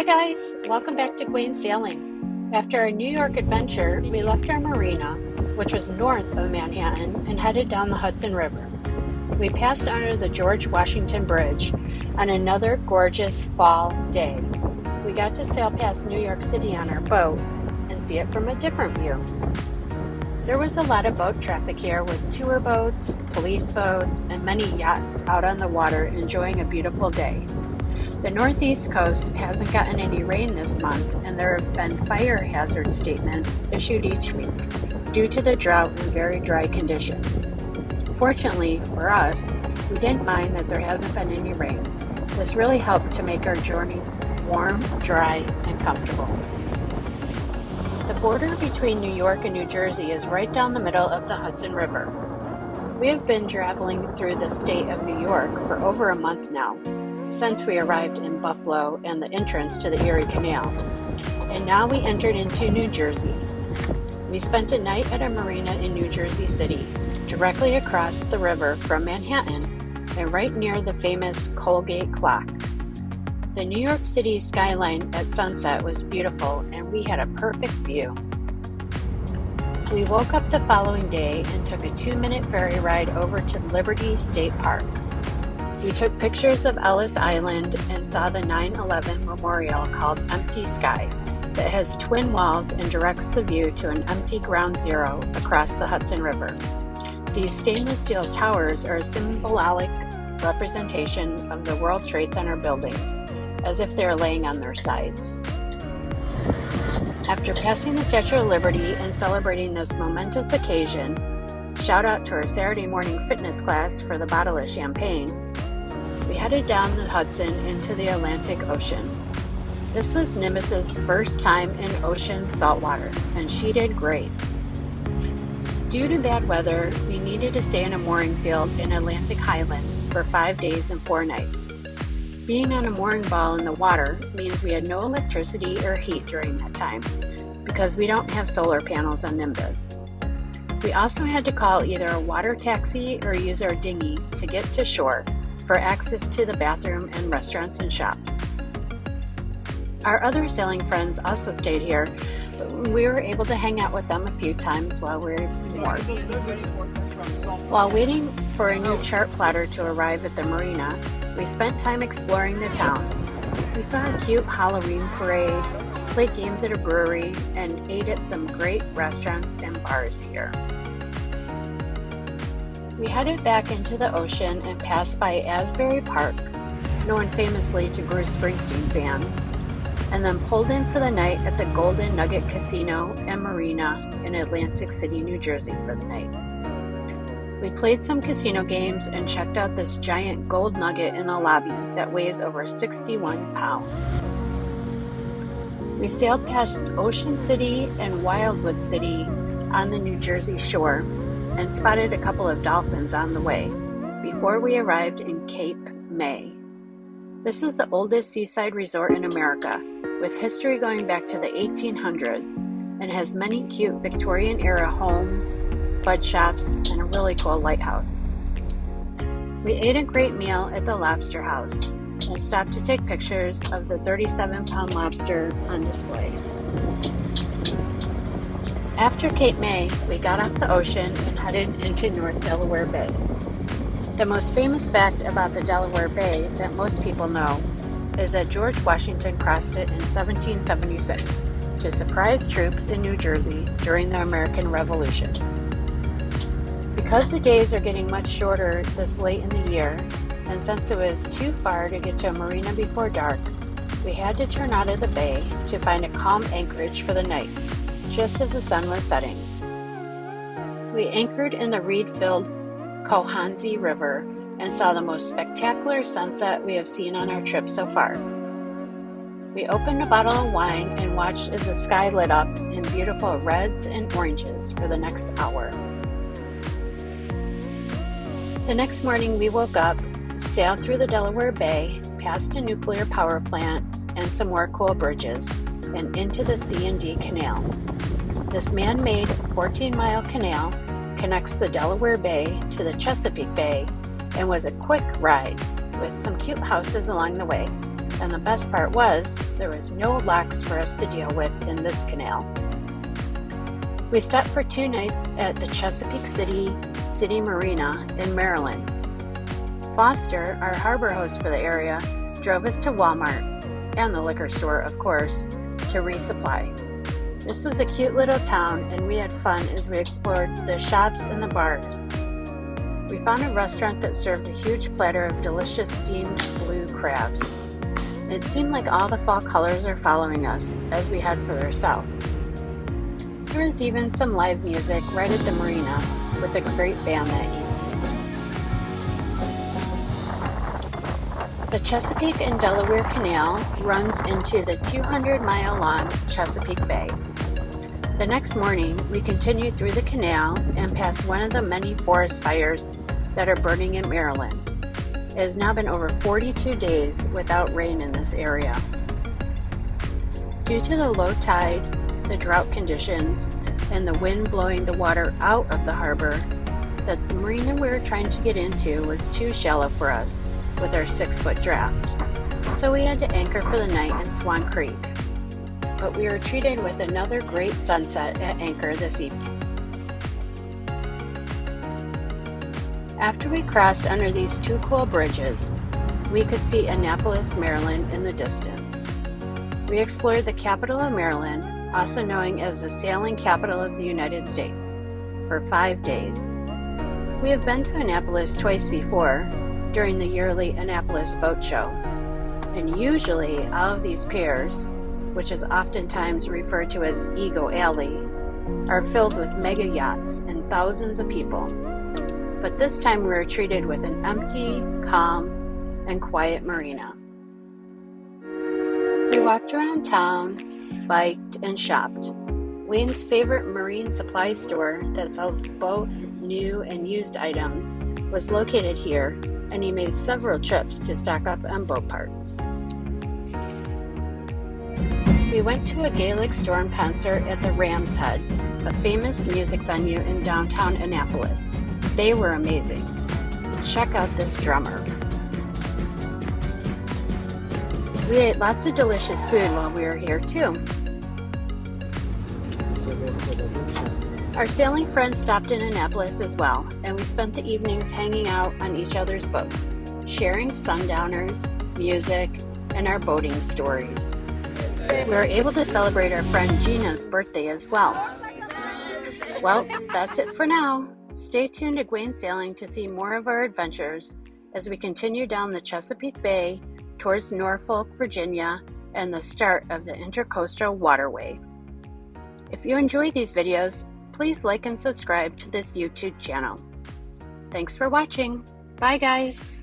Hi guys, welcome back to Gwayne Sailing. After our New York adventure, we left our marina, which was north of Manhattan, and headed down the Hudson River. We passed under the George Washington Bridge on another gorgeous fall day. We got to sail past New York City on our boat and see it from a different view. There was a lot of boat traffic here with tour boats, police boats, and many yachts out on the water enjoying a beautiful day. The Northeast coast hasn't gotten any rain this month, and there have been fire hazard statements issued each week due to the drought and very dry conditions. Fortunately for us, we didn't mind that there hasn't been any rain. This really helped to make our journey warm, dry, and comfortable. The border between New York and New Jersey is right down the middle of the Hudson River. We have been traveling through the state of New York for over a month now, since we arrived in Buffalo and the entrance to the Erie Canal, and now we entered into New Jersey. We spent a night at a marina in New Jersey City, directly across the river from Manhattan and right near the famous Colgate clock. The New York City skyline at sunset was beautiful, and we had a perfect view. We woke up the following day and took a 2-minute ferry ride over to Liberty State Park. We took pictures of Ellis Island and saw the 9/11 memorial called Empty Sky that has twin walls and directs the view to an empty ground zero across the Hudson River. These stainless steel towers are a symbolic representation of the World Trade Center buildings, as if they're laying on their sides. After passing the Statue of Liberty and celebrating this momentous occasion, shout out to our Saturday morning fitness class for the bottle of champagne, we headed down the Hudson into the Atlantic Ocean. This was Nimbus's first time in ocean saltwater, and she did great. Due to bad weather, we needed to stay in a mooring field in Atlantic Highlands for 5 days and 4 nights. Being on a mooring ball in the water means we had no electricity or heat during that time, because we don't have solar panels on Nimbus. We also had to call either a water taxi or use our dinghy to get to shore for access to the bathroom and restaurants and shops. Our other sailing friends also stayed here, but we were able to hang out with them a few times while we were moored. While waiting for a new chart plotter to arrive at the marina, we spent time exploring the town. We saw a cute Halloween parade, played games at a brewery, and ate at some great restaurants and bars here. We headed back into the ocean and passed by Asbury Park, known famously to Bruce Springsteen fans, and then pulled in for the night at the Golden Nugget Casino and Marina in Atlantic City, New Jersey for the night. We played some casino games and checked out this giant gold nugget in the lobby that weighs over 61 pounds. We sailed past Ocean City and Wildwood City on the New Jersey shore and spotted a couple of dolphins on the way before we arrived in Cape May. This is the oldest seaside resort in America, with history going back to the 1800s, and has many cute Victorian-era homes, bud shops, and a really cool lighthouse. We ate a great meal at the Lobster House and stopped to take pictures of the 37-pound lobster on display. After Cape May, we got off the ocean and headed into North Delaware Bay. The most famous fact about the Delaware Bay that most people know is that George Washington crossed it in 1776 to surprise troops in New Jersey during the American Revolution. Because the days are getting much shorter this late in the year, and since it was too far to get to a marina before dark, we had to turn out of the bay to find a calm anchorage for the night, just as the sun was setting. We anchored in the reed-filled Cohansey River and saw the most spectacular sunset we have seen on our trip so far. We opened a bottle of wine and watched as the sky lit up in beautiful reds and oranges for the next hour. The next morning we woke up, sailed through the Delaware Bay, past a nuclear power plant and some more cool bridges, and into the C&D Canal. This man-made 14-mile canal connects the Delaware Bay to the Chesapeake Bay and was a quick ride with some cute houses along the way. And the best part was, there was no locks for us to deal with in this canal. We stopped for 2 nights at the Chesapeake City Marina in Maryland. Foster, our harbor host for the area, drove us to Walmart, and the liquor store, of course, to resupply. This was a cute little town, and we had fun as we explored the shops and the bars. We found a restaurant that served a huge platter of delicious steamed blue crabs. It seemed like all the fall colors are following us as we head further south. There was even some live music right at the marina with a great band that evening. The Chesapeake and Delaware Canal runs into the 200-mile-long Chesapeake Bay. The next morning, we continued through the canal and past one of the many forest fires that are burning in Maryland. It has now been over 42 days without rain in this area. Due to the low tide, the drought conditions, and the wind blowing the water out of the harbor, the marina we were trying to get into was too shallow for us with our 6-foot draft. So we had to anchor for the night in Swan Creek. But we were treated with another great sunset at anchor this evening. After we crossed under these 2 cool bridges, we could see Annapolis, Maryland in the distance. We explored the capital of Maryland, also known as the sailing capital of the United States, for 5 days. We have been to Annapolis twice before, during the yearly Annapolis Boat Show, and usually all of these piers, which is oftentimes referred to as Ego Alley, are filled with mega yachts and thousands of people. But this time we were treated with an empty, calm, and quiet marina. We walked around town, biked, and shopped. Wayne's favorite marine supply store that sells both new and used items was located here, and he made several trips to stock up on boat parts. We went to a Gaelic Storm concert at the Ram's Head, a famous music venue in downtown Annapolis. They were amazing. Check out this drummer. We ate lots of delicious food while we were here too. Our sailing friends stopped in Annapolis as well, and we spent the evenings hanging out on each other's boats, sharing sundowners, music, and our boating stories. We were able to celebrate our friend Gina's birthday as well. Well, that's it for now. Stay tuned to Gwayne Sailing to see more of our adventures as we continue down the Chesapeake Bay towards Norfolk, Virginia, and the start of the Intercoastal Waterway. If you enjoy these videos, please like and subscribe to this YouTube channel. Thanks for watching. Bye guys.